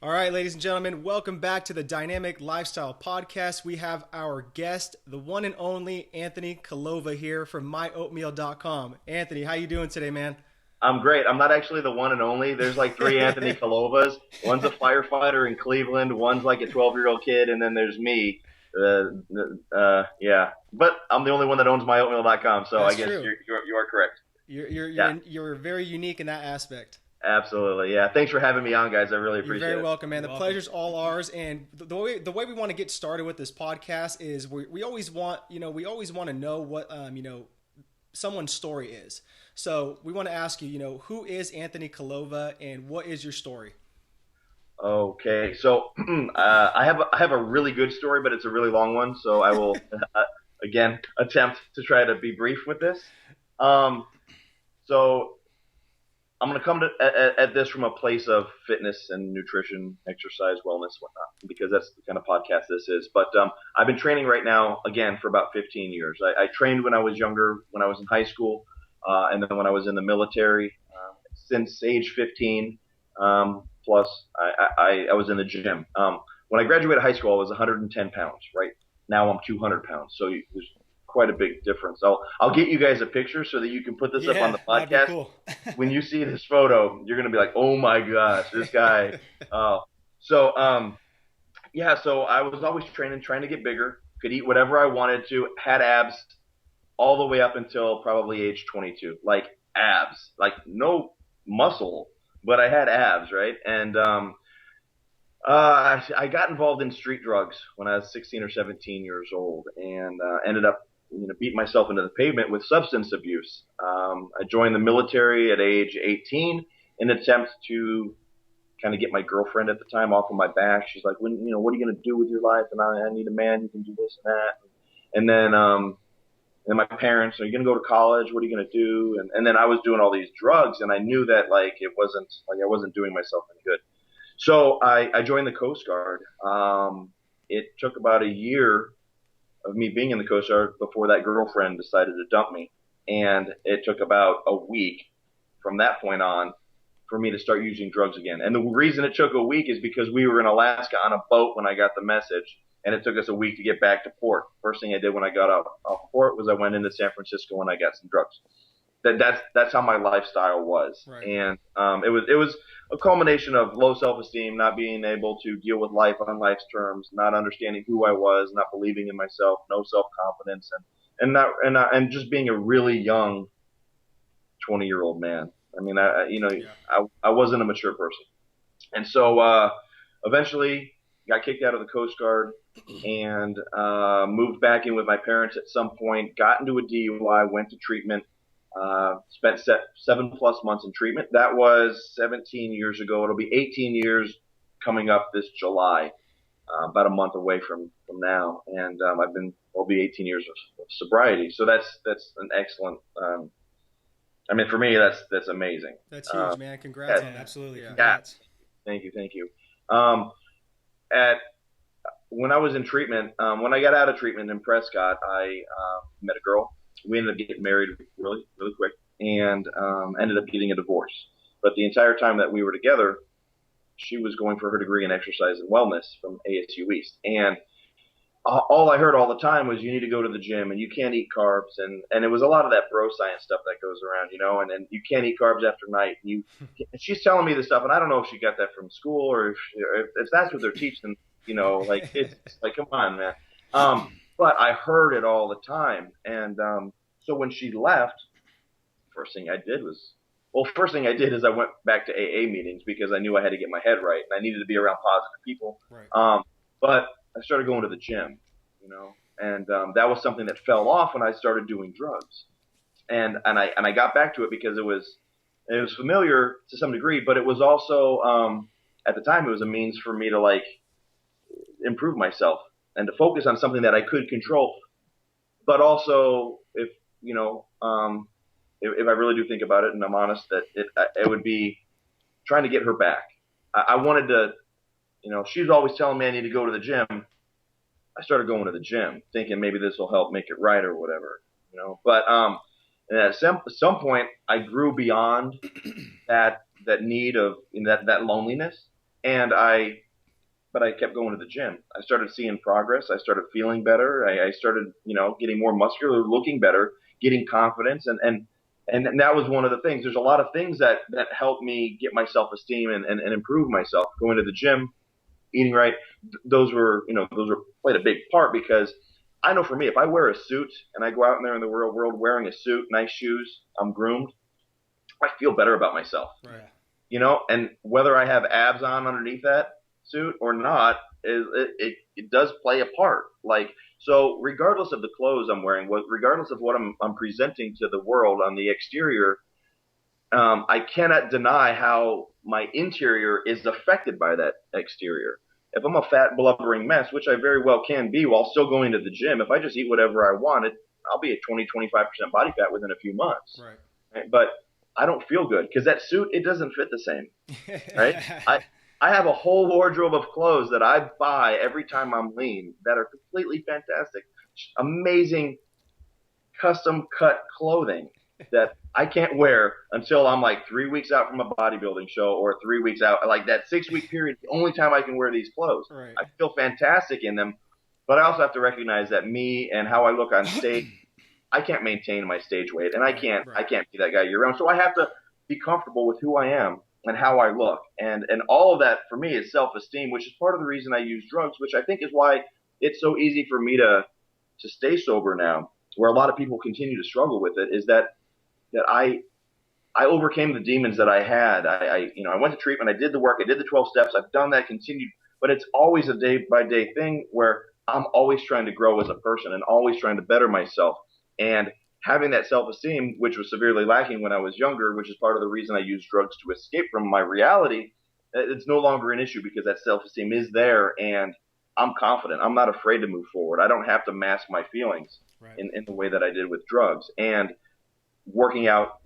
All right, ladies and gentlemen, welcome back to the Dynamic Lifestyle Podcast. We have our guest, the one and only Anthony Collova here from MyOatmealcom. Anthony, how you doing today, man? I'm great. I'm not actually the one and only. There's like three Anthony Collovas. One's a firefighter in Cleveland. One's like a 12-year-old kid, and then there's me. Yeah. But I'm the only one that owns MyOatmealcom, so I That's guess true. you are correct. You're you're Yeah, you're you're very unique in that aspect. absolutely. Yeah. Thanks for having me on, guys. I really You're appreciate very it. welcome, man. The pleasure's all ours. And the way we want to get started with this podcast is we always want to know what someone's story is. So we want to ask you, who is Anthony Collova and what is your story? Okay. So I have a really good story, but it's a really long one. So I will again attempt to try to be brief with this. Um, so I'm going to come at this from a place of fitness and nutrition, exercise, wellness, whatnot, because that's the kind of podcast this is. But I've been training right now, again, for about 15 years. I trained when I was younger, when I was in high school, and then when I was in the military. Since age 15, plus I was in the gym. When I graduated high school, I was 110 pounds, right? Now I'm 200 pounds. So there's quite a big difference. I'll get you guys a picture so that you can put this up on Yeah, the that'd be podcast. cool. When you see this photo, you're gonna be like, "Oh my gosh, this guy." So yeah. So I was always training, trying to get bigger. Could eat whatever I wanted to. Had abs all the way up until probably age 22. Like abs, like no muscle, but I had abs, right? And I got involved in street drugs when I was 16 or 17 years old, and ended up beating myself into the pavement with substance abuse. I joined the military at age 18 in an attempt to kind of get my girlfriend at the time off of my back. She's like, what are you going to do with your life? And I need a man who can do this and that. And then my parents, are you going to go to college? What are you going to do? And then I was doing all these drugs, and I knew that I wasn't doing myself any good. So I joined the Coast Guard. It took about a year of me being in the Coast Guard before that girlfriend decided to dump me. And it took about a week from that point on for me to start using drugs again. And the reason it took a week is because we were in Alaska on a boat when I got the message, and it took us a week to get back to port. First thing I did when I got off port was I went into San Francisco and I got some drugs. That's how my lifestyle was. Right. And it was a culmination of low self-esteem, not being able to deal with life on life's terms, not understanding who I was, not believing in myself, no self-confidence, and just being a really young 20-year-old man. I mean, Yeah. I wasn't a mature person. And so eventually got kicked out of the Coast Guard and moved back in with my parents at some point, got into a DUI, went to treatment, spent 7+ months in treatment. That was 17 years ago. It'll be 18 years coming up this July, about a month away from now. And it'll be 18 years of sobriety. So that's an excellent, I mean, for me, that's amazing. That's huge, man. Congrats on that. Absolutely. Yeah. Congrats. Thank you. At When I was in treatment, when I got out of treatment in Prescott, I met a girl. We ended up getting married really, really quick, and ended up getting a divorce. But the entire time that we were together, she was going for her degree in exercise and wellness from ASU East, and all I heard all the time was you need to go to the gym and you can't eat carbs, and it was a lot of that broscience stuff that goes around, and you can't eat carbs after night. And she's telling me this stuff, and I don't know if she got that from school or if that's what they're teaching, like it's like, come on, man. But I heard it all the time, and so when she left, first thing I did is I went back to AA meetings because I knew I had to get my head right and I needed to be around positive people. Right. But I started going to the gym, and that was something that fell off when I started doing drugs, and I got back to it because it was familiar to some degree, but it was also at the time it was a means for me to like improve myself and to focus on something that I could control, but also if I really do think about it and I'm honest, that it would be trying to get her back. I wanted to. She's always telling me I need to go to the gym. I started going to the gym, thinking maybe this will help make it right or whatever, But and at some point, I grew beyond that need of that loneliness, But I kept going to the gym. I started seeing progress. I started feeling better. I started, getting more muscular, looking better, getting confidence. And that was one of the things. There's a lot of things that helped me get my self-esteem and improve myself. Going to the gym, eating right. Those were played a big part because I know for me, if I wear a suit and I go out in there in the real world wearing a suit, nice shoes, I'm groomed, I feel better about myself. Right. And whether I have abs on underneath that suit or not, it does play a part. Like, so regardless of the clothes I'm wearing, regardless of what I'm presenting to the world on the exterior, I cannot deny how my interior is affected by that exterior. If I'm a fat, blubbering mess, which I very well can be while still going to the gym, if I just eat whatever I want, I'll be at 20-25% body fat within a few months. Right? But I don't feel good because that suit, it doesn't fit the same. Right? I have a whole wardrobe of clothes that I buy every time I'm lean that are completely fantastic, amazing custom cut clothing that I can't wear until I'm like 3 weeks out from a bodybuilding show or 3 weeks out. Like that 6 week period, the only time I can wear these clothes. Right. I feel fantastic in them, but I also have to recognize that me and how I look on stage, I can't maintain my stage weight, and I can't be that guy year round. So I have to be comfortable with who I am and how I look, and all of that for me is self-esteem, which is part of the reason I use drugs, which I think is why it's so easy for me to stay sober now, where a lot of people continue to struggle with it, is that I overcame the demons that I had. I went to treatment, I did the work, I did the 12 steps, I've done that, continued, but it's always a day by day thing where I'm always trying to grow as a person and always trying to better myself. And having that self-esteem, which was severely lacking when I was younger, which is part of the reason I use drugs to escape from my reality, it's no longer an issue because that self-esteem is there and I'm confident. I'm not afraid to move forward. I don't have to mask my feelings in the way that I did with drugs. And working out,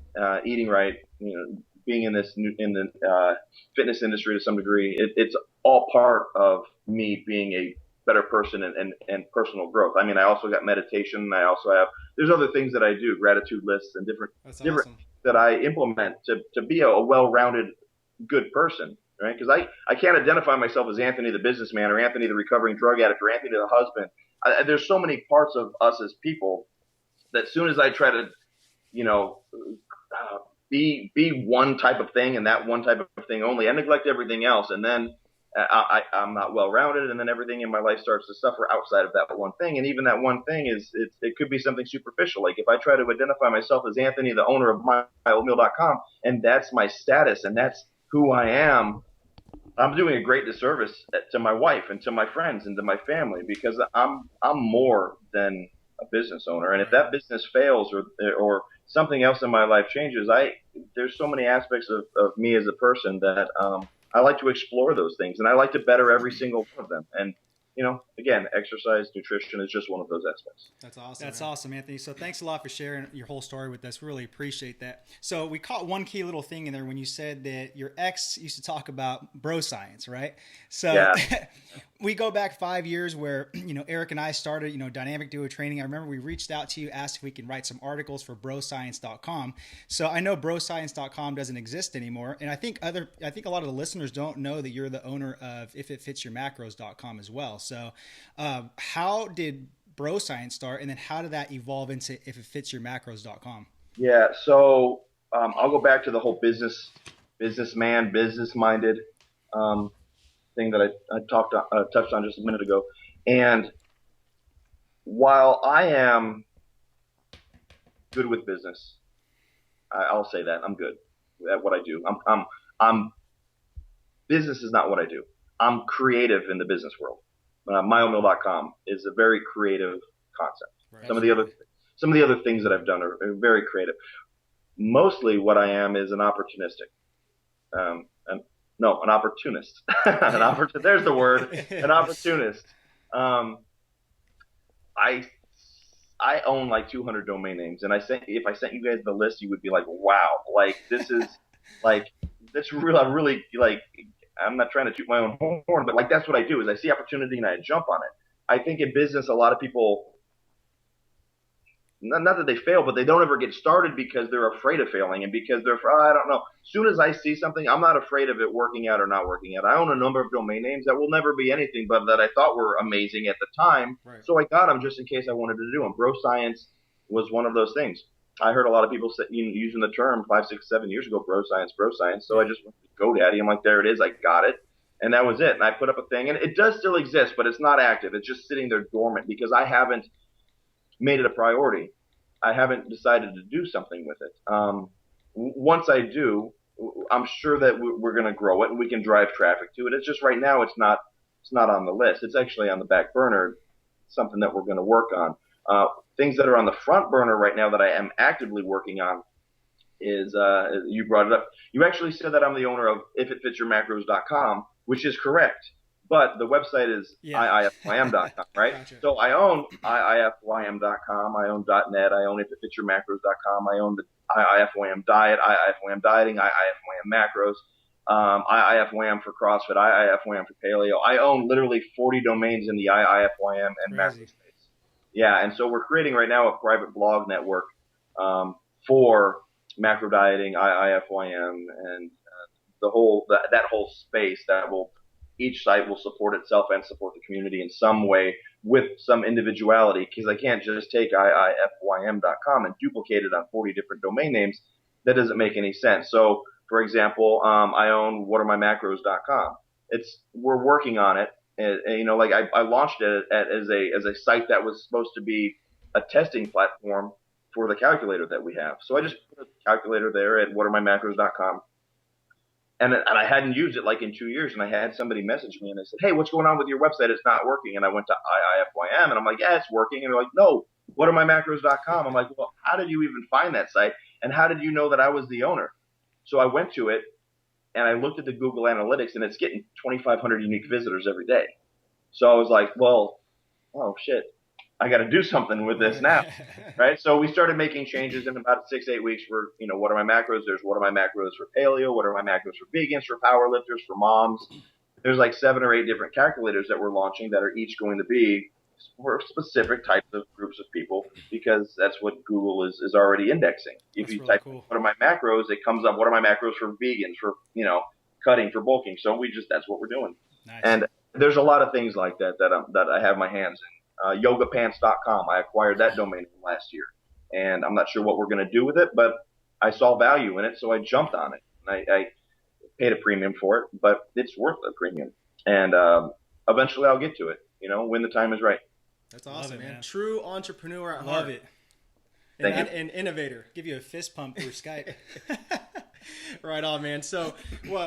eating right, being in the fitness industry to some degree, it's all part of me being a better person and personal growth. I mean, I also got meditation. There's other things that I do, gratitude lists and different that I implement to be a well-rounded, good person, right? Because I can't identify myself as Anthony the businessman or Anthony the recovering drug addict or Anthony the husband. There's so many parts of us as people that as soon as I try to, be one type of thing and that one type of thing only, I neglect everything else, and then I'm not well rounded, and then everything in my life starts to suffer outside of that one thing. And even that one thing it could be something superficial. Like if I try to identify myself as Anthony, the owner of MyOatmealcom, and that's my status and that's who I am, I'm doing a great disservice to my wife and to my friends and to my family, because I'm more than a business owner. And if that business fails or something else in my life changes, there's so many aspects of me as a person that I like to explore those things, and I like to better every single one of them. And again, exercise, nutrition is just one of those aspects. That's awesome. That's awesome, Anthony. So thanks a lot for sharing your whole story with us. We really appreciate that. So we caught one key little thing in there when you said that your ex used to talk about broscience, right? So yeah. We go back 5 years where, Eric and I started, dynamic duo training. I remember we reached out to you, asked if we can write some articles for broscience.com. So I know broscience.com doesn't exist anymore. And I think a lot of the listeners don't know that you're the owner of ifitfitsyourmacros.com as well. So how did broscience start, and then how did that evolve into ifitfitsyourmacros.com? Yeah. So I'll go back to the whole businessman, business-minded thing that I touched on just a minute ago. And while I am good with business, I'll say that I'm good at what I do. I'm business is not what I do. I'm creative in the business world. MyOatmealcom is a very creative concept. Right. Some of the other things that I've done are very creative. Mostly what I am is an opportunistic. An opportunist. There's the word. An opportunist. I own like 200 domain names, and if I sent you guys the list, you would be like, wow, like this is like that's real. I'm really like, I'm not trying to toot my own horn, but like that's what I do is I see opportunity and I jump on it. I think in business, a lot of people not that they fail, but they don't ever get started because they're afraid of failing and because they're, I don't know. As soon as I see something, I'm not afraid of it working out or not working out. I own a number of domain names that will never be anything but that I thought were amazing at the time. Right. So I got them just in case I wanted to do them. Broscience was one of those things. I heard a lot of people using the term 5, 6, 7 years ago, broscience. So I just went to GoDaddy. I'm like, there it is. I got it. And that was it. And I put up a thing. And it does still exist, but it's not active. It's just sitting there dormant because I haven't made it a priority. I haven't decided to do something with it. Once I do, I'm sure that we're going to grow it and we can drive traffic to it. It's just right now it's not on the list. It's actually on the back burner, something that we're going to work on. Things that are on the front burner right now that I am actively working on is you brought it up. You actually said that I'm the owner of ifitfitsyourmacros.com, which is correct. But the website is iifym.com, right? Gotcha. So I own iifym.com, I own .net, I own ifitfitsyourmacros.com, I own the iifym diet, iifym dieting, iifym macros, iifym for CrossFit, iifym for paleo. I own literally 40 domains in the iifym and macro space. Yeah, and so we're creating right now a private blog network for macro dieting, iifym, and that whole space that will. Each site will support itself and support the community in some way with some individuality because I can't just take iifym.com and duplicate it on 40 different domain names. That doesn't make any sense. So, for example, I own whataremymacros.com. We're working on it. And, I launched it as a site that was supposed to be a testing platform for the calculator that we have. So I just put a calculator there at whataremymacros.com. And I hadn't used it like in 2 years, and I had somebody message me, and they said, hey, what's going on with your website? It's not working. And I went to iifym, and I'm like, yeah, it's working. And they're like, no, whataremymacros.com. I'm like, well, how did you even find that site? And how did you know that I was the owner? So I went to it, and I looked at the Google Analytics, and it's getting 2,500 unique visitors every day. So I was like, well, oh, shit. I got to do something with this now, right? So we started making changes in about 6-8 weeks for, what are my macros? There's what are my macros for paleo? What are my macros for vegans, for powerlifters, for moms? There's like 7 or 8 different calculators that we're launching that are each going to be for specific types of groups of people because that's what Google is already indexing. If you type what are my macros, it comes up what are my macros for vegans, for, cutting, for bulking. So that's what we're doing. Nice. And there's a lot of things like that I have my hands in. Yogapants.com. I acquired that domain last year, and I'm not sure what we're going to do with it, but I saw value in it, so I jumped on it. I paid a premium for it, but it's worth a premium, and eventually I'll get to it. When the time is right. That's awesome, man. True entrepreneur at heart. Love it. And innovator. Give you a fist pump through Skype. Right on, man. So,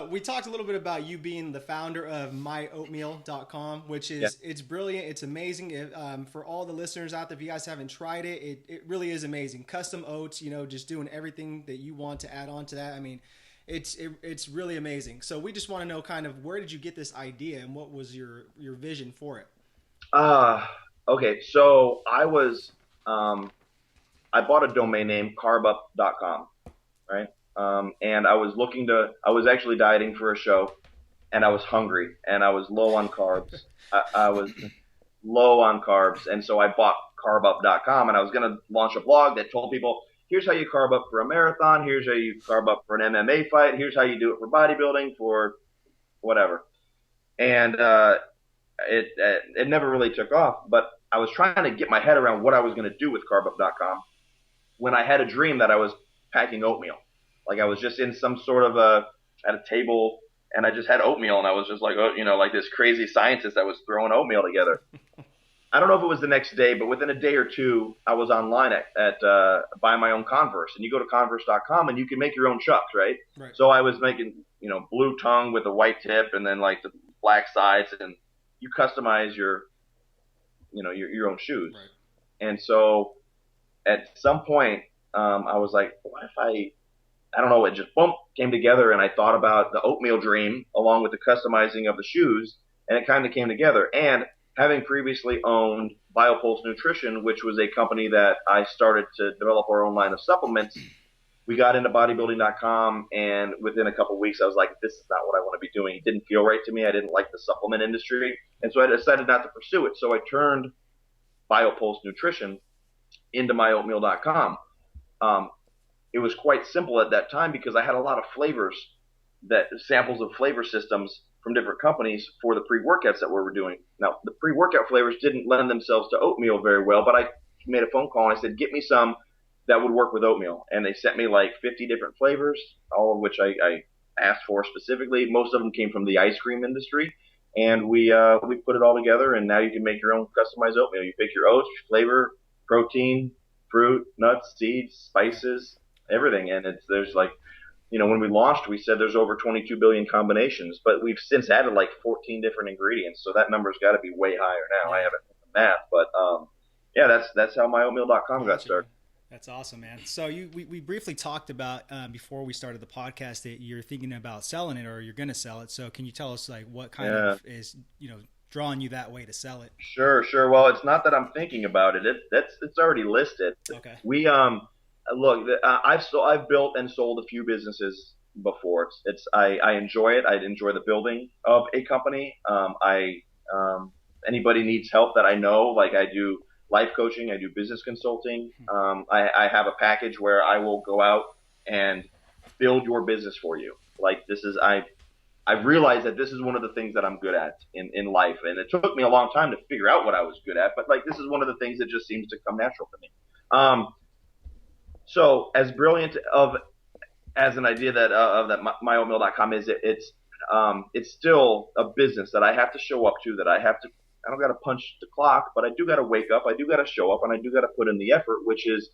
we talked a little bit about you being the founder of MyOatmealcom, which is it's brilliant. It's amazing. For all the listeners out there, if you guys haven't tried it, it really is amazing. Custom oats, just doing everything that you want to add on to that. I mean, it's really amazing. So we just want to know kind of where did you get this idea and what was your vision for it? Okay. So I bought a domain name, carbup.com, right? And I was actually dieting for a show, and I was hungry, and I was low on carbs. I was low on carbs, and so I bought carbup.com, and I was going to launch a blog that told people, here's how you carb up for a marathon, here's how you carb up for an MMA fight, here's how you do it for bodybuilding, for whatever. And it never really took off, but I was trying to get my head around what I was going to do with carbup.com when I had a dream that I was packing oatmeal. Like I was just in some sort of at a table, and I just had oatmeal, and I was just like, like this crazy scientist that was throwing oatmeal together. I don't know if it was the next day, but within a day or two, I was online at buy my own Converse, and you go to converse.com and you can make your own chucks, right? So I was making, blue tongue with a white tip, and then like the black sides, and you customize your own shoes. Right. And so at some point, I was like, what if I don't know, it just came together, and I thought about the oatmeal dream along with the customizing of the shoes, and it kind of came together. And having previously owned BioPulse Nutrition, which was a company that I started to develop our own line of supplements, we got into bodybuilding.com, and within a couple of weeks, I was like, this is not what I want to be doing. It didn't feel right to me. I didn't like the supplement industry, and so I decided not to pursue it. So I turned BioPulse Nutrition into MyOatmeal.com. It was quite simple at that time because I had a lot of flavors, samples of flavor systems from different companies for the pre-workouts that we were doing. Now, the pre-workout flavors didn't lend themselves to oatmeal very well, but I made a phone call and I said, get me some that would work with oatmeal. And they sent me like 50 different flavors, all of which I asked for specifically. Most of them came from the ice cream industry. And we put it all together, and now you can make your own customized oatmeal. You pick your oats, flavor, protein, fruit, nuts, seeds, spices, everything. And there's like, when we launched, we said there's over 22 billion combinations, but we've since added like 14 different ingredients. So that number's got to be way higher now. I haven't done the math, but yeah, that's how MyOatmeal.com got started. That's awesome, man. So we briefly talked about before we started the podcast that you're thinking about selling it or you're going to sell it. So can you tell us like what kind of is drawing you that way to sell it? Sure. Well, it's not that I'm thinking about it. It's already listed. Okay. We look. I've built and sold a few businesses before. I enjoy it. I enjoy the building of a company. Anybody needs help that I know, like I do life coaching, I do business consulting. I have a package where I will go out and build your business for you. Like I've realized that this is one of the things that I'm good at in life. And it took me a long time to figure out what I was good at, but like this is one of the things that just seems to come natural to me. So as brilliant as an idea that MyOatmeal.com is, it's still a business that I have to show up to, I don't got to punch the clock, but I do got to wake up. I do got to show up, and I do got to put in the effort, which is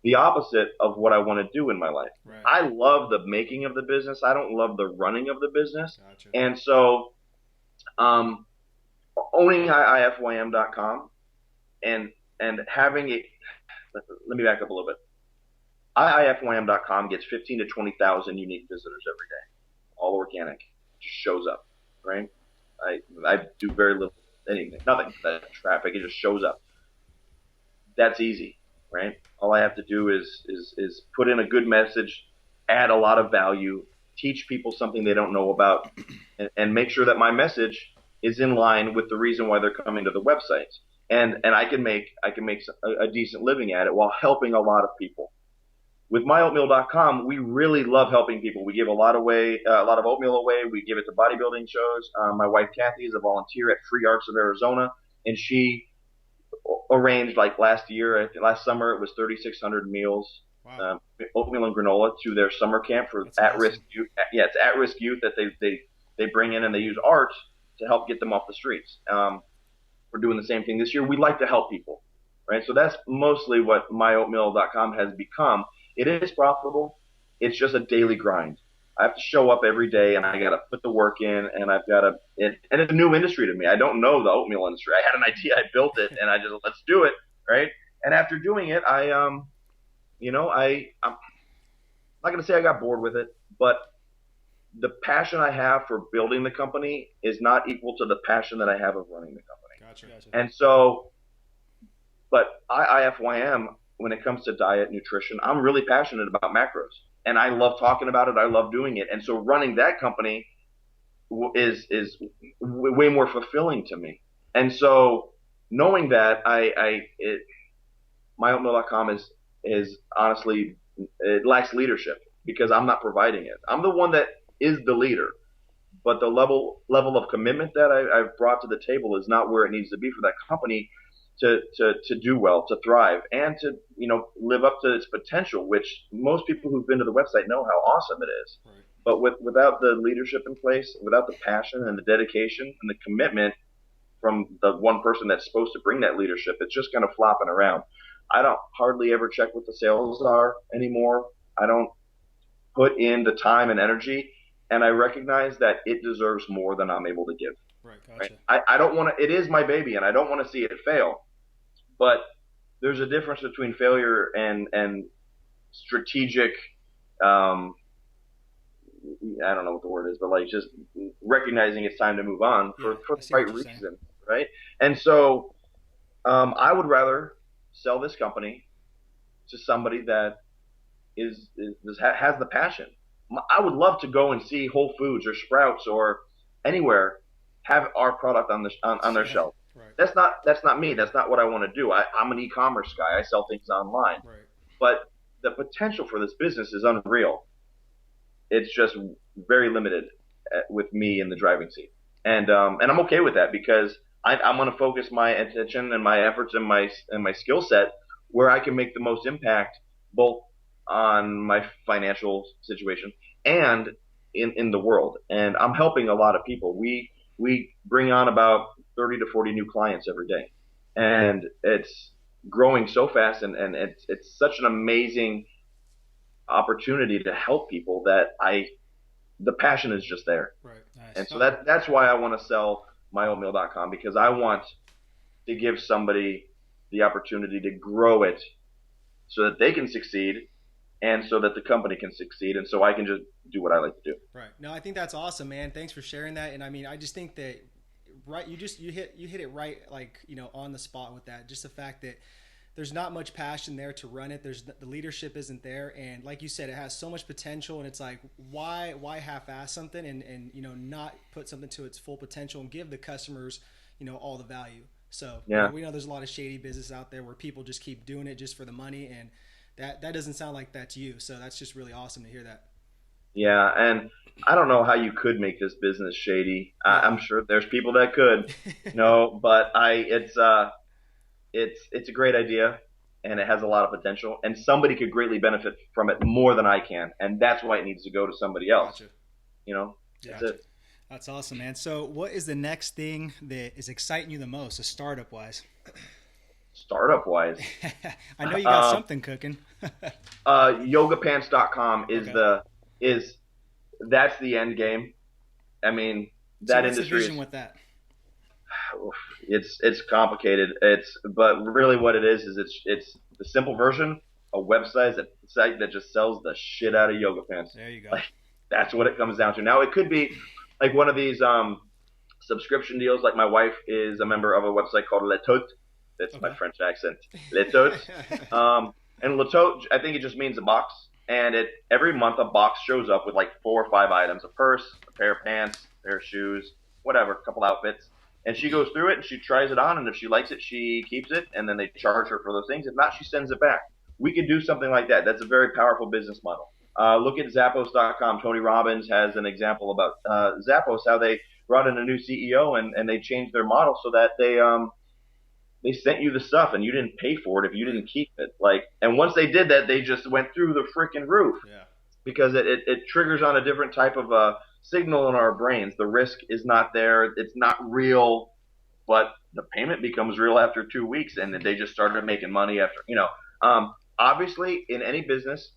the opposite of what I want to do in my life. Right. I love the making of the business. I don't love the running of the business. Gotcha. And so, owning ifym.com and having it, let me back up a little bit. ifym.com gets 15 to 20,000 unique visitors every day, all organic. It just shows up, right? I do very little. Anything, nothing. That traffic, it just shows up. That's easy, right? All I have to do is put in a good message, add a lot of value, teach people something they don't know about, and make sure that my message is in line with the reason why they're coming to the website. And I can make a decent living at it while helping a lot of people. With MyOatmeal.com, we really love helping people. We give a lot of oatmeal away. We give it to bodybuilding shows. My wife Kathy is a volunteer at Free Arts of Arizona, and she arranged like last summer it was 3,600 meals, wow. Oatmeal and granola to their summer camp for at-risk youth. Yeah, it's at-risk youth that they bring in, and they use art to help get them off the streets. We're doing the same thing this year. We like to help people, right? So that's mostly what MyOatmeal.com has become. It is profitable. It's just a daily grind. I have to show up every day, and I got to put the work in, and and it's a new industry to me. I don't know the oatmeal industry. I had an idea, I built it, and I just, let's do it, right? And after doing it, I'm not going to say I got bored with it, but the passion I have for building the company is not equal to the passion that I have of running the company. Gotcha. And so, but IFYM, when it comes to diet, nutrition, I'm really passionate about macros, and I love talking about it. I love doing it. And so running that company is way more fulfilling to me. And so knowing that MyOatmeal.com is honestly, it lacks leadership because I'm not providing it. I'm the one that is the leader, but the level of commitment that I've brought to the table is not where it needs to be for that company to do well, to thrive, and to live up to its potential, which most people who've been to the website know how awesome it is. Right. But without the leadership in place, without the passion and the dedication and the commitment from the one person that's supposed to bring that leadership, it's just kind of flopping around. I don't hardly ever check what the sales are anymore. I don't put in the time and energy, and I recognize that it deserves more than I'm able to give. Right, gotcha. Right? I don't want to. It is my baby, and I don't want to see it fail. But there's a difference between failure and strategic. I don't know what the word is, but like just recognizing it's time to move on for the right reason, right? And so, I would rather sell this company to somebody that has the passion. I would love to go and see Whole Foods or Sprouts or anywhere have our product on their shelf. Right. That's not me. That's not what I want to do. I'm an e-commerce guy. I sell things online. Right. But the potential for this business is unreal. It's just very limited with me in the driving seat, and I'm okay with that because I'm going to focus my attention and my efforts and my skill set where I can make the most impact, both on my financial situation and in the world. And I'm helping a lot of people. We bring on about 30 to 40 new clients every day, and it's growing so fast, and it's such an amazing opportunity to help people that the passion is just there. Right. Nice. And so that's why I want to sell MyOatmeal.com, because I want to give somebody the opportunity to grow it so that they can succeed and so that the company can succeed, and so I can just do what I like to do. Right. No, I think that's awesome, man. Thanks for sharing that. And I mean, I just think that you hit it right, like, on the spot with that. Just the fact that there's not much passion there to run it. The leadership isn't there, and like you said, it has so much potential, and it's like, why half-ass something and not put something to its full potential and give the customers all the value. So yeah. We know there's a lot of shady business out there where people just keep doing it just for the money, and that doesn't sound like that to you. So that's just really awesome to hear that. Yeah, and I don't know how you could make this business shady. I'm sure there's people that could, but it's a great idea, and it has a lot of potential, and somebody could greatly benefit from it more than I can, and that's why it needs to go to somebody else. Gotcha. That's it. That's awesome, man. So what is the next thing that is exciting you the most, startup wise? Startup wise, I know you got something cooking. Yogapants.com that's the end game. I mean, that what's industry the vision with that? It's complicated. But really what it is it's the simple version, a website that just sells the shit out of yoga pants. There you go. Like, that's what it comes down to. Now it could be like one of these subscription deals. Like my wife is a member of a website called Le Tot. That's my French accent. Le Tot. And Le Tot, I think it just means a box. And every month a box shows up with like 4 or 5 items: a purse, a pair of pants, a pair of shoes, whatever, a couple outfits. And she goes through it and she tries it on, and if she likes it, she keeps it, and then they charge her for those things. If not, she sends it back. We could do something like that. That's a very powerful business model. Look at Zappos.com. Tony Robbins has an example about Zappos, how they brought in a new CEO and they changed their model so that they sent you the stuff and you didn't pay for it if you didn't keep it. And once they did that, they just went through the freaking roof. Yeah. Because it triggers on a different type of signal in our brains. The risk is not there. It's not real, but the payment becomes real after 2 weeks, and they just started making money after. Obviously, in any business,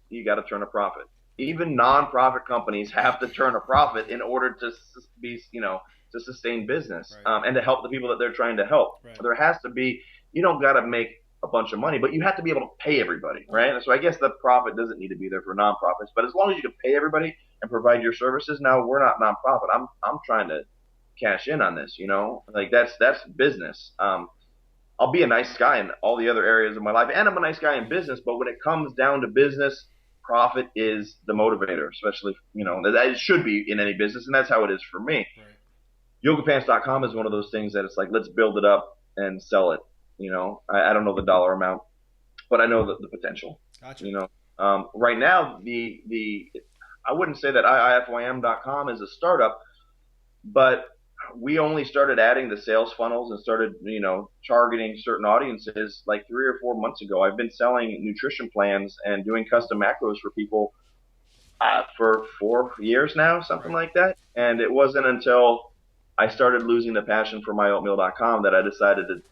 you got to turn a profit. Even non-profit companies have to turn a profit in order to to sustain business, right. And to help the people that they're trying to help. Right. There has to be. You don't got to make a bunch of money, but you have to be able to pay everybody, right? And so I guess the profit doesn't need to be there for nonprofits, but as long as you can pay everybody and provide your services, now we're not nonprofit. I'm trying to cash in on this, like that's business. I'll be a nice guy in all the other areas of my life, and I'm a nice guy in business, but when it comes down to business, profit is the motivator, especially, that it should be in any business, and that's how it is for me. Right. Yogapants.com is one of those things that it's like, let's build it up and sell it. I don't know the dollar amount, but I know the potential. Gotcha. Right now, I wouldn't say that IIFYM.com is a startup, but we only started adding the sales funnels and started, targeting certain audiences like 3 or 4 months ago. I've been selling nutrition plans and doing custom macros for people for 4 years now, something like that. And it wasn't until I started losing the passion for MyOatmeal.com that I decided to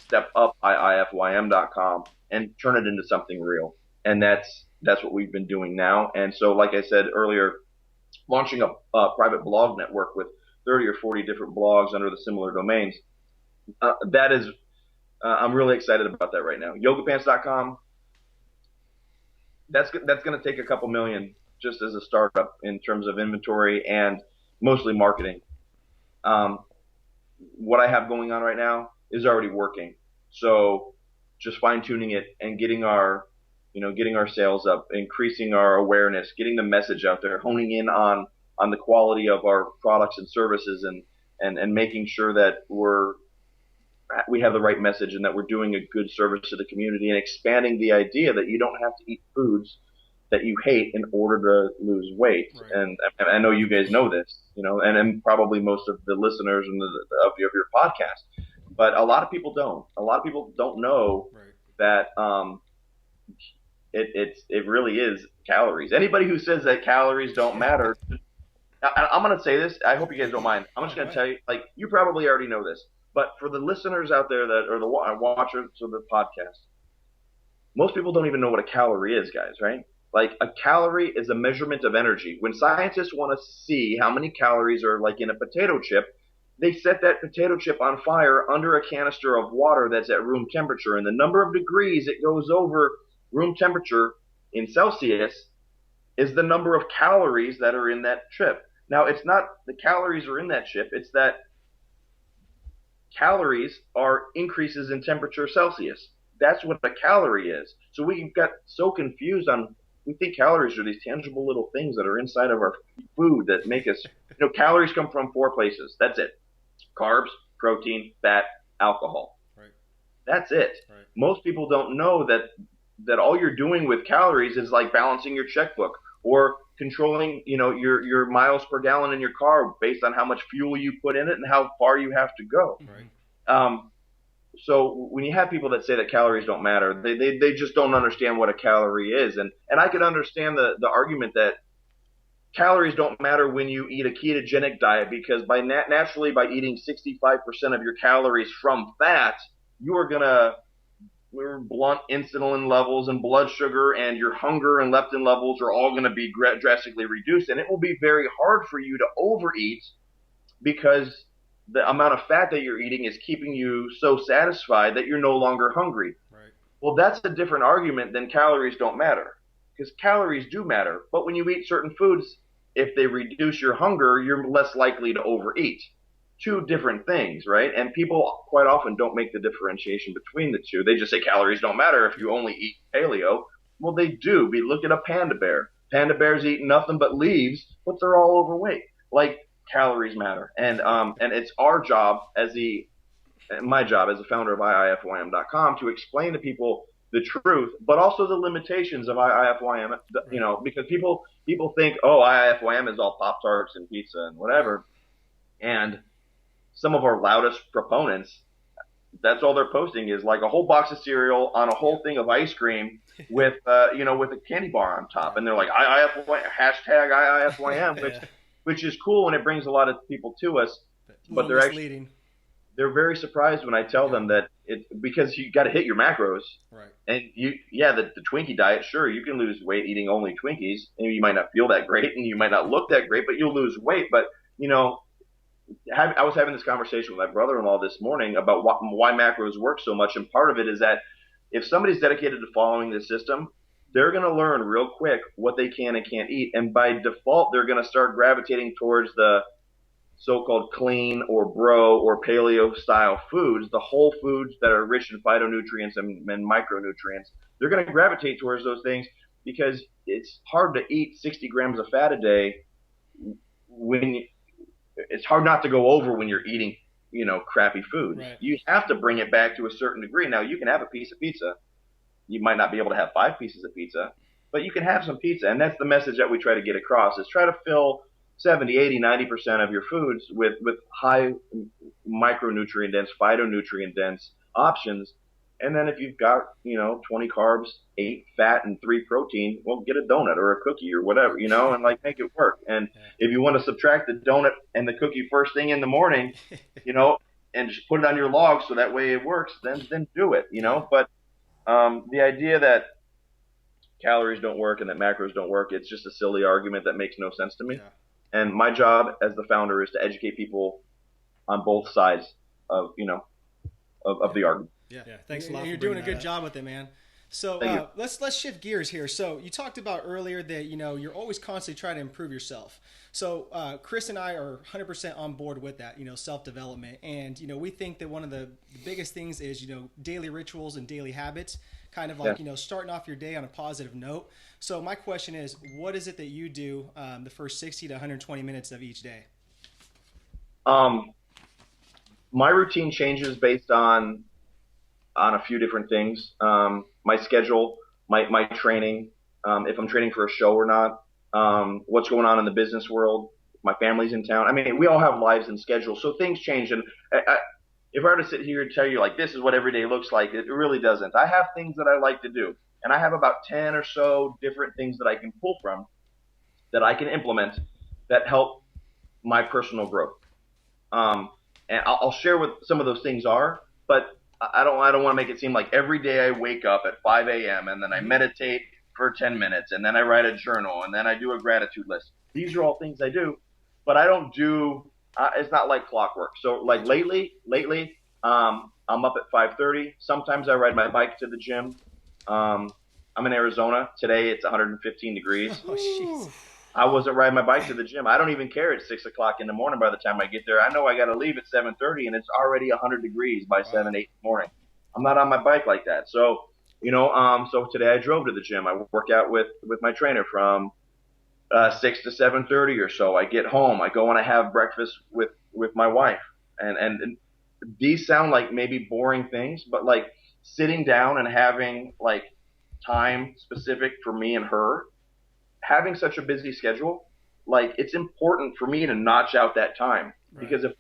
step up IIFYM.com and turn it into something real. And that's what we've been doing now. And so, like I said earlier, launching a private blog network with 30 or 40 different blogs under the similar domains. That is, I'm really excited about that right now. Yogapants.com, that's going to take a couple million just as a startup in terms of inventory and mostly marketing. What I have going on right now is already working. So just fine tuning it and getting our sales up, increasing our awareness, getting the message out there, honing in on the quality of our products and services, and making sure that we're we have the right message and that we're doing a good service to the community and expanding the idea that you don't have to eat foods that you hate in order to lose weight. Right. And I know you guys know this, and probably most of the listeners of your podcast, but a lot of people don't. A lot of people don't know right. that it really is calories. Anybody who says that calories don't matter, I'm going to say this. I hope you guys don't mind. I'm just going to tell you, like, you probably already know this, but for the listeners out there that or the watchers of the podcast, most people don't even know what a calorie is, guys, right? Like, a calorie is a measurement of energy. When scientists want to see how many calories are, like, in a potato chip, they set that potato chip on fire under a canister of water that's at room temperature. And the number of degrees it goes over room temperature in Celsius is the number of calories that are in that chip. Now, it's not the calories are in that chip. It's that calories are increases in temperature Celsius. That's what a calorie is. So we got so confused on, we think calories are these tangible little things that are inside of our food that make us, calories come from 4 places. That's it. Carbs, protein, fat, alcohol. Right. That's it. Right. Most people don't know that all you're doing with calories is like balancing your checkbook or controlling, your miles per gallon in your car based on how much fuel you put in it and how far you have to go. Right. So when you have people that say that calories don't matter, they just don't understand what a calorie is. And I could understand the argument that calories don't matter when you eat a ketogenic diet, because naturally by eating 65% of your calories from fat, you are going to blunt insulin levels and blood sugar, and your hunger and leptin levels are all going to be drastically reduced. And it will be very hard for you to overeat because the amount of fat that you're eating is keeping you so satisfied that you're no longer hungry. Right. Well, that's a different argument than calories don't matter, because calories do matter. But when you eat certain foods, if they reduce your hunger, you're less likely to overeat. 2 different things, right? And people quite often don't make the differentiation between the two. They just say calories don't matter if you only eat paleo. Well, they do. We look at a panda bear. Panda bears eat nothing but leaves, but they're all overweight. Like, calories matter. And it's our job my job as a founder of IIFYM.com to explain to people the truth, but also the limitations of IIFYM, because people think, oh, IIFYM is all Pop-Tarts and pizza and whatever. And some of our loudest proponents, that's all they're posting is like a whole box of cereal on a whole thing of ice cream with a candy bar on top. And they're like, #IIFYM, which is cool, and it brings a lot of people to us. But they're very surprised when I tell them that because you got to hit your macros. Right. And the Twinkie diet, sure, you can lose weight eating only Twinkies, and you might not feel that great, and you might not look that great, but you'll lose weight. But I was having this conversation with my brother-in-law this morning about why macros work so much, and part of it is that if somebody's dedicated to following this system, they're going to learn real quick what they can and can't eat, and by default, they're going to start gravitating towards the so-called clean or bro or paleo-style foods, the whole foods that are rich in phytonutrients and micronutrients. They're going to gravitate towards those things because it's hard to eat 60 grams of fat a day it's hard not to go over when you're eating, crappy foods. Right. You have to bring it back to a certain degree. Now, you can have a piece of pizza. You might not be able to have 5 pieces of pizza, but you can have some pizza. And that's the message that we try to get across, is try to fill 70, 80, 90% of your foods with high micronutrient dense, phytonutrient dense options. And then if you've got, 20 carbs, 8 fat, and 3 protein, well, get a donut or a cookie or whatever, and make it work. And if you want to subtract the donut and the cookie first thing in the morning, and just put it on your log so that way it works, then do it, But the idea that calories don't work and that macros don't work, it's just a silly argument that makes no sense to me. Yeah. And my job as the founder is to educate people on both sides of the argument. Yeah. Thanks a lot. You're doing a good job with it, man. So let's shift gears here. So you talked about earlier that you're always constantly trying to improve yourself. So Chris and I are 100% on board with that. Self-development, and we think that one of the biggest things is daily rituals and daily habits. Kind of like starting off your day on a positive note. So my question is, what is it that you do the first 60 to 120 minutes of each day? My routine changes based on a few different things. My schedule, my training, if I'm training for a show or not, what's going on in the business world, my family's in town. I mean, we all have lives and schedules, so things change. And if I were to sit here and tell you like this is what every day looks like, it really doesn't. I have things that I like to do, and I have about 10 or so different things that I can pull from that I can implement that help my personal growth. And I'll share what some of those things are, but I don't want to make it seem like every day I wake up at 5 a.m. and then I meditate for 10 minutes and then I write a journal and then I do a gratitude list. These are all things I do, but I don't do. It's not like clockwork. So like lately, I'm up at 5:30. Sometimes I ride my bike to the gym. I'm in Arizona today. It's 115 degrees. Oh, I wasn't riding my bike to the gym. I don't even care at 6 o'clock in the morning by the time I get there. I know I got to leave at 7:30 and it's already 100 degrees by 7, 8 in the morning. I'm not on my bike like that. So, so today I drove to the gym. I work out with my trainer from 6 to 7:30 or so. I get home. I go and I have breakfast with my wife. And these sound like maybe boring things, but like sitting down and having like time specific for me and her, having such a busy schedule, like it's important for me to notch out that time because if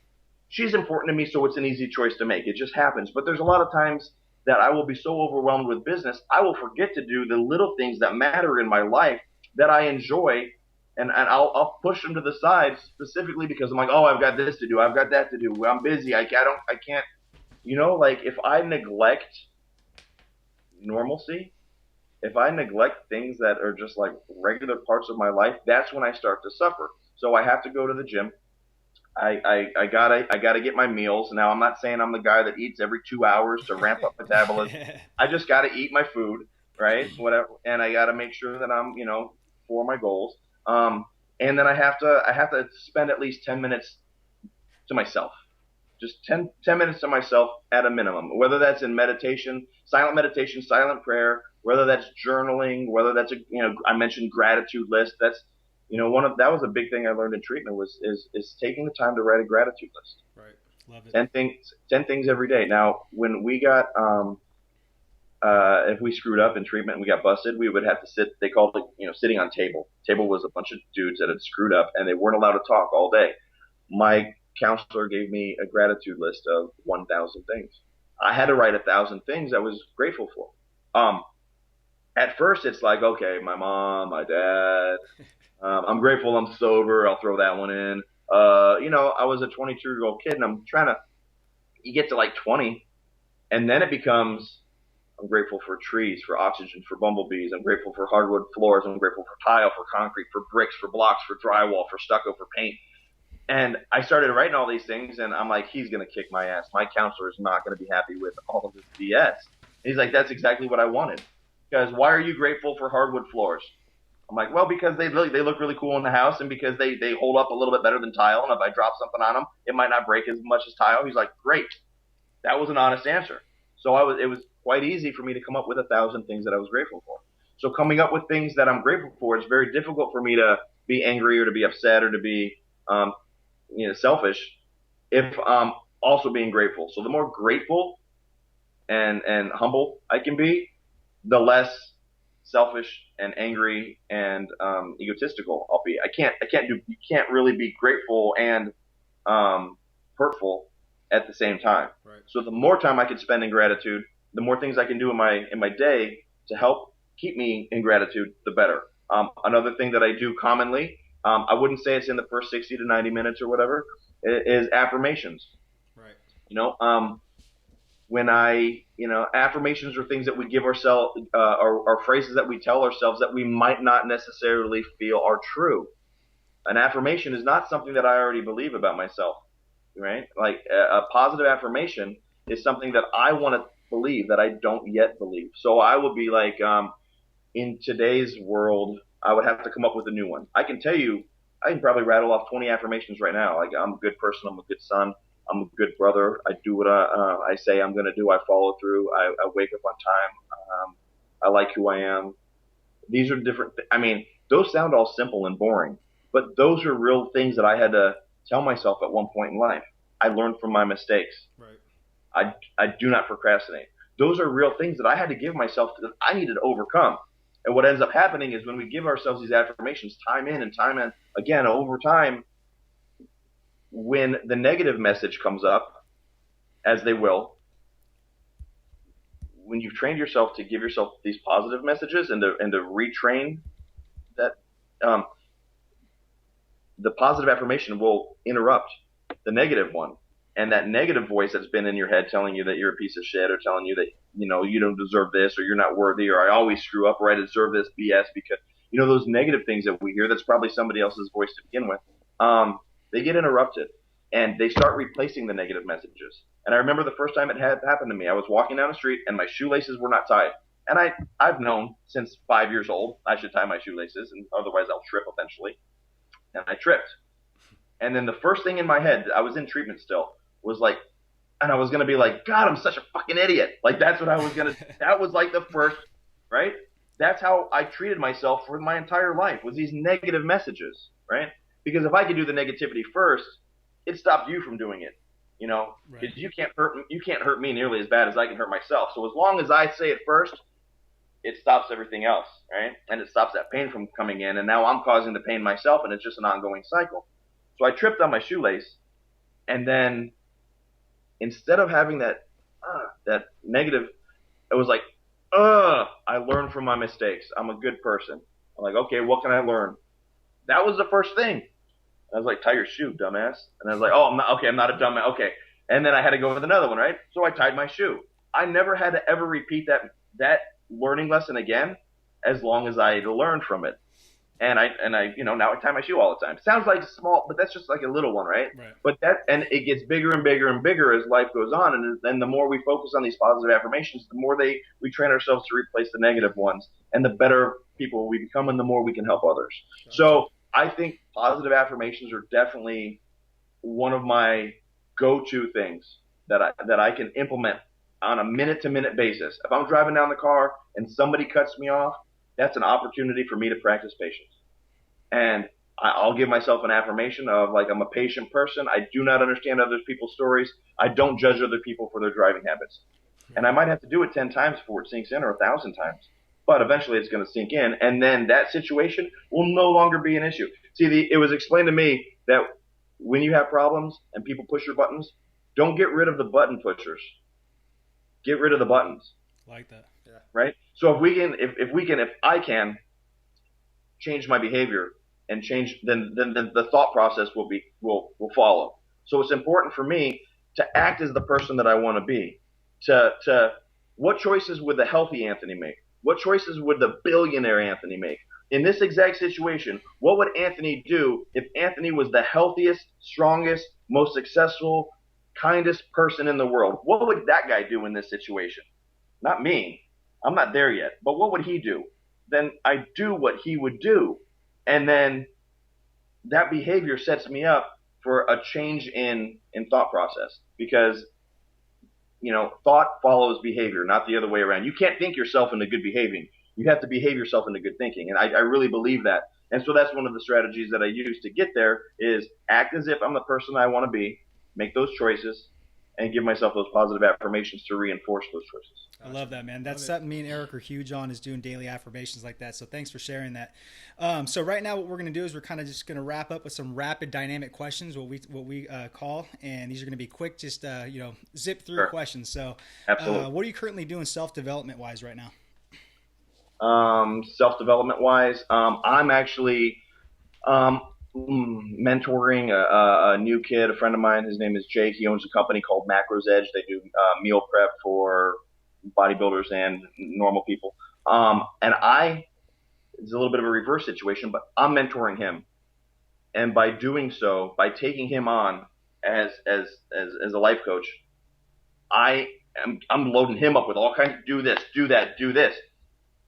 she's important to me, so it's an easy choice to make. It just happens. But there's a lot of times that I will be so overwhelmed with business, I will forget to do the little things that matter in my life that I enjoy, and I'll push them to the side specifically because I'm like, oh, I've got this to do, I've got that to do, I'm busy, I can't, like if I neglect normalcy, if I neglect things that are just like regular parts of my life, that's when I start to suffer. So I have to go to the gym. I gotta get my meals. Now I'm not saying I'm the guy that eats every 2 hours to ramp up metabolism. I just gotta eat my food, right? Whatever, and I gotta make sure that I'm, for my goals. And then I have to spend at least 10 minutes to myself. Just 10 minutes to myself at a minimum, whether that's in meditation, silent prayer, whether that's journaling, whether that's I mentioned gratitude list. That's, that was a big thing I learned in treatment is taking the time to write a gratitude list. Right. Love it. 10 things every day. Now, when we got, if we screwed up in treatment and we got busted, we would have to sit, they called it, sitting on table. Table was a bunch of dudes that had screwed up and they weren't allowed to talk all day. My counselor gave me a gratitude list of 1,000 things. I had to write 1,000 things I was grateful for. At first it's like, okay, my mom, my dad, I'm grateful I'm sober. I'll throw that one in. I was a 22-year-old kid and you get to like 20 and then it becomes, I'm grateful for trees, for oxygen, for bumblebees. I'm grateful for hardwood floors. I'm grateful for tile, for concrete, for bricks, for blocks, for drywall, for stucco, for paint. And I started writing all these things, and I'm like, he's going to kick my ass. My counselor is not going to be happy with all of this BS. And he's like, that's exactly what I wanted. Because why are you grateful for hardwood floors? I'm like, well, because they look really cool in the house, and because they hold up a little bit better than tile, and if I drop something on them, it might not break as much as tile. He's like, great. That was an honest answer. So it was quite easy for me to come up with 1,000 things that I was grateful for. So coming up with things that I'm grateful for, it's very difficult for me to be angry or to be upset or to be selfish if I'm also being grateful. So the more grateful and humble I can be, the less selfish and angry and egotistical I'll be. You can't really be grateful and hurtful at the same time. Right. So the more time I can spend in gratitude, the more things I can do in my day to help keep me in gratitude, the better. Another thing that I do commonly, I wouldn't say it's in the first 60 to 90 minutes or whatever, is affirmations. Right. When affirmations are things that we give ourselves, or phrases that we tell ourselves that we might not necessarily feel are true. An affirmation is not something that I already believe about myself, right? Like a positive affirmation is something that I want to believe that I don't yet believe. So I would be like, in today's world, I would have to come up with a new one. I can tell you, I can probably rattle off 20 affirmations right now. Like, I'm a good person, I'm a good son, I'm a good brother, I do what I say I'm going to do, I follow through, I wake up on time, I like who I am. These are different, those sound all simple and boring, but those are real things that I had to tell myself at one point in life. I learned from my mistakes. Right. I do not procrastinate. Those are real things that I had to give myself that I needed to overcome. And what ends up happening is when we give ourselves these affirmations time in and time in, again, over time, when the negative message comes up, as they will, when you've trained yourself to give yourself these positive messages and to retrain that, the positive affirmation will interrupt the negative one. And that negative voice that's been in your head telling you that you're a piece of shit, or telling you that, you don't deserve this, or you're not worthy, or I always screw up, or I deserve this BS, because, those negative things that we hear, that's probably somebody else's voice to begin with, they get interrupted and they start replacing the negative messages. And I remember the first time it had happened to me, I was walking down the street and my shoelaces were not tied. And I've known since 5 years old I should tie my shoelaces, and otherwise I'll trip eventually. And I tripped. And then the first thing in my head, I was in treatment still, was like, and I was going to be like, God, I'm such a fucking idiot. Like, that's what I was going to, that was like the first, right? That's how I treated myself for my entire life, was these negative messages, right? Because if I could do the negativity first, it stopped you from doing it, because you can't hurt me nearly as bad as I can hurt myself. So as long as I say it first, it stops everything else, right? And it stops that pain from coming in. And now I'm causing the pain myself, and it's just an ongoing cycle. So I tripped on my shoelace, and then instead of having that negative, it was like, I learned from my mistakes. I'm a good person. I'm like, okay, what can I learn? That was the first thing. I was like, tie your shoe, dumbass. And I was like, oh, I'm not a dumbass. Okay. And then I had to go with another one, right? So I tied my shoe. I never had to ever repeat that learning lesson again, as long as I learned from it. And I now I tie my shoe all the time. Sounds like small, but that's just like a little one, right? But and it gets bigger and bigger and bigger as life goes on. And then the more we focus on these positive affirmations, the more we train ourselves to replace the negative ones, and the better people we become, and the more we can help others. So I think positive affirmations are definitely one of my go-to things that I can implement on a minute-to-minute basis. If I'm driving down the car and somebody cuts me off, that's an opportunity for me to practice patience. And I'll give myself an affirmation of, like, I'm a patient person. I do not understand other people's stories. I don't judge other people for their driving habits. And I might have to do it 10 times before it sinks in, or 1,000 times. But eventually it's going to sink in, and then that situation will no longer be an issue. See, it was explained to me that when you have problems and people push your buttons, don't get rid of the button pushers. Get rid of the buttons. Like that. Yeah. Right? So if I can change my behavior and change, then the thought process will follow. So it's important for me to act as the person that I want to be. To what choices would the healthy Anthony make? What choices would the billionaire Anthony make? In this exact situation, what would Anthony do if Anthony was the healthiest, strongest, most successful, kindest person in the world? What would that guy do in this situation? Not me. I'm not there yet. But what would he do? Then I do what he would do. And then that behavior sets me up for a change in thought process. Because, thought follows behavior, not the other way around. You can't think yourself into good behaving. You have to behave yourself into good thinking. And I really believe that. And so that's one of the strategies that I use to get there, is act as if I'm the person I want to be, make those choices, and give myself those positive affirmations to reinforce those choices. I love that, man. That's something me and Eric are huge on, is doing daily affirmations like that. So thanks for sharing that. So right now what we're going to do is we're kind of just going to wrap up with some rapid dynamic questions, what we call, and these are going to be quick, just, zip through questions. So Absolutely. What are you currently doing self-development wise right now? Self-development wise, I'm actually mentoring a new kid, a friend of mine. His name is Jake. He owns a company called Macros Edge. They do meal prep for bodybuilders and normal people. And it's a little bit of a reverse situation, but I'm mentoring him. And by doing so, by taking him on as a life coach, I'm loading him up with all kinds of do this, do that, do this,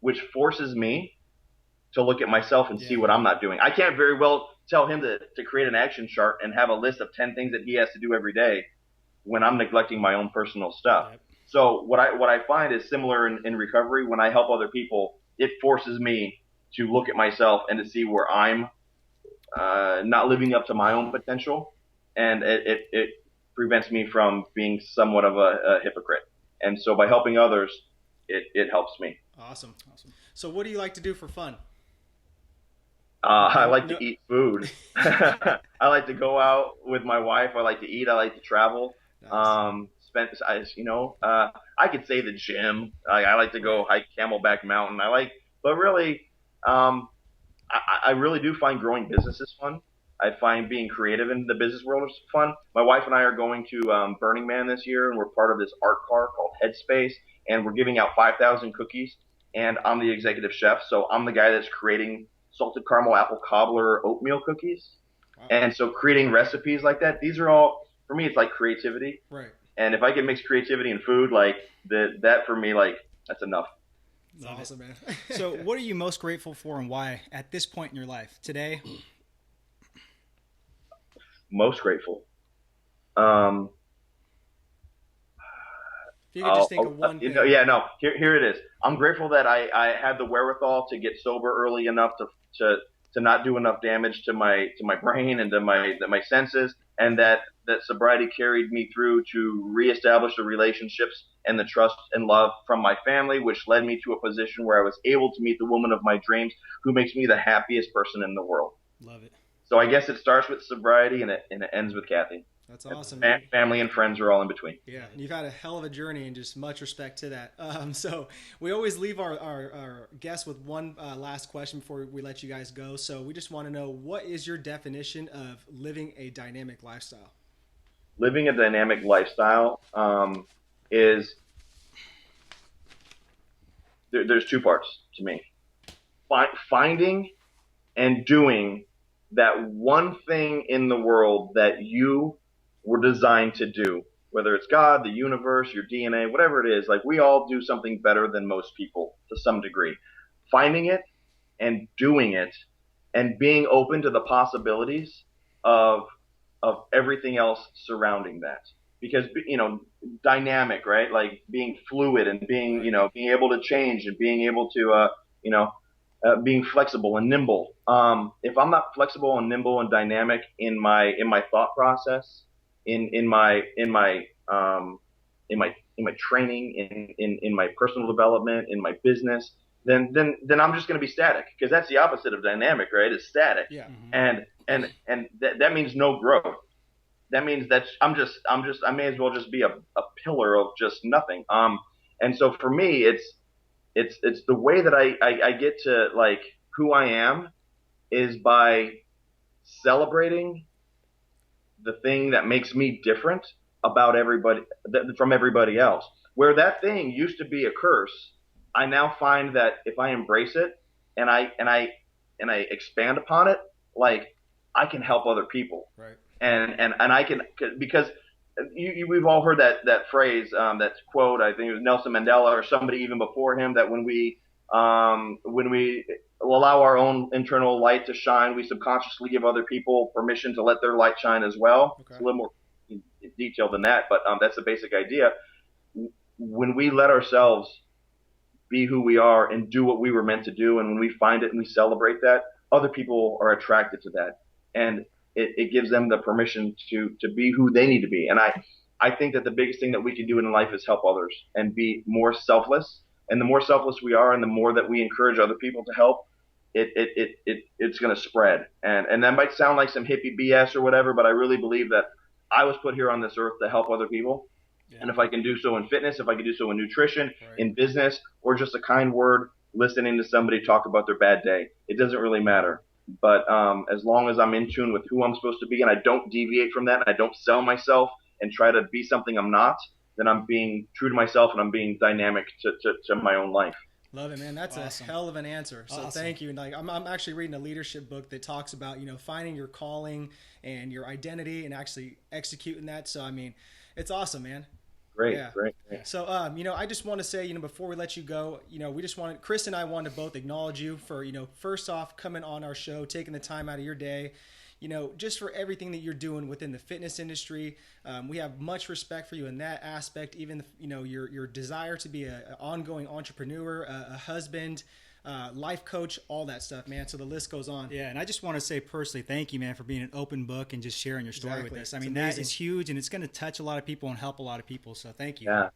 which forces me to look at myself and see what I'm not doing. I can't very well tell him to create an action chart and have a list of 10 things that he has to do every day when I'm neglecting my own personal stuff. Yep. So what I find is similar in recovery. When I help other people, it forces me to look at myself and to see where I'm not living up to my own potential. And it prevents me from being somewhat of a hypocrite. And so by helping others, it helps me. Awesome. So what do you like to do for fun? I like to eat food. I like to go out with my wife. I like to eat. I like to travel. Nice. I could say the gym. I like to go hike Camelback Mountain. But really, I really do find growing businesses fun. I find being creative in the business world is fun. My wife and I are going to Burning Man this year, and we're part of this art car called Headspace, and we're giving out 5,000 cookies. And I'm the executive chef, so I'm the guy that's creating salted caramel apple cobbler oatmeal cookies. Wow. And so creating recipes like that, these are all, for me, it's like creativity. Right. And if I can mix creativity and food, like that for me, like that's enough. That's awesome, man. So what are you most grateful for and why at this point in your life today? Most grateful. If you could just think of one thing. Here it is. I'm grateful that I had the wherewithal to get sober early enough to not do enough damage to my brain and to my senses, and that sobriety carried me through to reestablish the relationships and the trust and love from my family, which led me to a position where I was able to meet the woman of my dreams, who makes me the happiest person in the world. Love it. So I guess it starts with sobriety and it ends with Kathy. That's awesome. Family and friends are all in between. Yeah, you've had a hell of a journey, and just much respect to that. So we always leave our guests with one last question before we let you guys go. So we just want to know, what is your definition of living a dynamic lifestyle? Living a dynamic lifestyle is there's two parts to me. Finding and doing that one thing in the world that you were designed to do, whether it's God, the universe, your DNA, whatever it is. Like, we all do something better than most people to some degree. Finding it and doing it and being open to the possibilities of everything else surrounding that. Because, dynamic, right? Like being fluid and being able to change and being able to, being flexible and nimble. If I'm not flexible and nimble and dynamic in my thought process, in my training, in my personal development, in my business, then I'm just going to be static, because that's the opposite of dynamic, right? It's static. Yeah. Mm-hmm. And that means no growth. That means that I may as well just be a pillar of just nothing. And so for me, it's the way that I get to, like, who I am is by celebrating the thing that makes me different about everybody, from everybody else. Where that thing used to be a curse, I now find that if I embrace it and I expand upon it, like, I can help other people. Right. And I can, because we've all heard that phrase, that quote, I think it was Nelson Mandela or somebody even before him, that when we allow our own internal light to shine, we subconsciously give other people permission to let their light shine as well. Okay. It's a little more detailed than that, but that's the basic idea. When we let ourselves be who we are and do what we were meant to do, and when we find it and we celebrate that, other people are attracted to that. And it gives them the permission to be who they need to be. And I think that the biggest thing that we can do in life is help others and be more selfless. And the more selfless we are, and the more that we encourage other people to help, it's going to spread. And that might sound like some hippie BS or whatever, but I really believe that I was put here on this earth to help other people. Yeah. And if I can do so in fitness, if I can do so in nutrition, right, in business, or just a kind word, listening to somebody talk about their bad day, it doesn't really matter. But as long as I'm in tune with who I'm supposed to be, and I don't deviate from that, and I don't sell myself and try to be something I'm not, then I'm being true to myself, and I'm being dynamic to my own life. Love it, man. That's awesome. A hell of an answer. So awesome. Thank you. Like, I'm actually reading a leadership book that talks about, finding your calling and your identity and actually executing that. So, I mean, it's awesome, man. Great. So, I just want to say, before we let you go, Chris and I want to both acknowledge you for, first off, coming on our show, taking the time out of your day, just for everything that you're doing within the fitness industry. We have much respect for you in that aspect, even, your desire to be an ongoing entrepreneur, a husband, life coach, all that stuff, man. So the list goes on. Yeah, and I just want to say personally, thank you, man, for being an open book and just sharing your story with us. I mean, that is huge, and it's going to touch a lot of people and help a lot of people. So thank you. Yeah.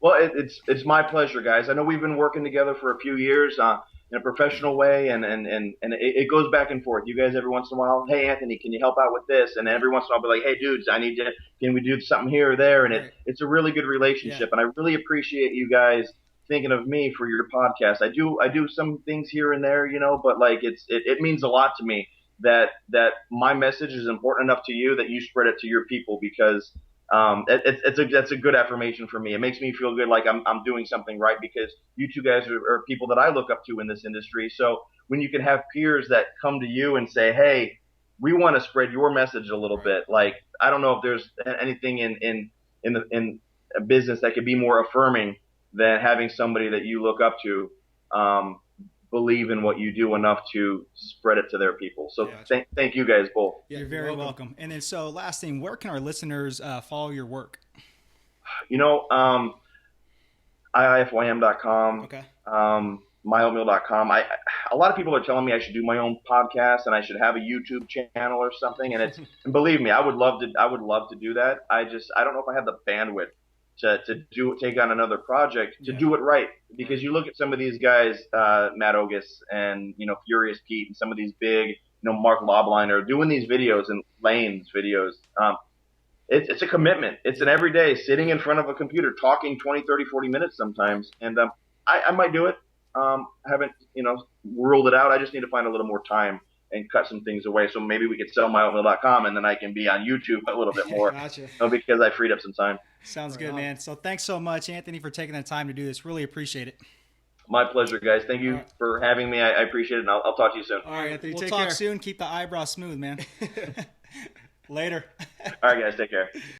Well, it's my pleasure, guys. I know we've been working together for a few years in a professional way, and it goes back and forth. You guys every once in a while, hey Anthony, can you help out with this? And every once in a while, I'll be like, hey dudes, can we do something here or there? And it's a really good relationship, and I really appreciate you guys thinking of me for your podcast. I do some things here and there, but like it means a lot to me that my message is important enough to you that you spread it to your people, because that's a good affirmation for me. It makes me feel good, like I'm doing something right, because you two guys are people that I look up to in this industry. So when you can have peers that come to you and say, hey, we want to spread your message a little bit. Like, I don't know if there's anything in a business that could be more affirming than having somebody that you look up to believe in what you do enough to spread it to their people. So thank you guys both. Yeah, you're very welcome. And then, so last thing, where can our listeners follow your work? IIFYM.com. Okay. MyOatmealcom. A lot of people are telling me I should do my own podcast and I should have a YouTube channel or something. And and believe me, I would love to do that. I don't know if I have the bandwidth to take on another project to do it right, because you look at some of these guys, Matt Ogus and Furious Pete and some of these big, Mark Lobliner doing these videos and Lane's videos. It's a commitment. It's an everyday sitting in front of a computer talking 20, 30, 40 minutes sometimes, and I might do it. Haven't ruled it out. I just need to find a little more time and cut some things away. So maybe we could sell MyOatmeal.com, and then I can be on YouTube a little bit more. Gotcha. Because I freed up some time. Sounds good, man. So thanks so much, Anthony, for taking the time to do this. Really appreciate it. My pleasure, guys. Thank you for having me. I appreciate it, and I'll talk to you soon. All right, Anthony. We'll talk soon. Keep the eyebrows smooth, man. Later. All right, guys. Take care.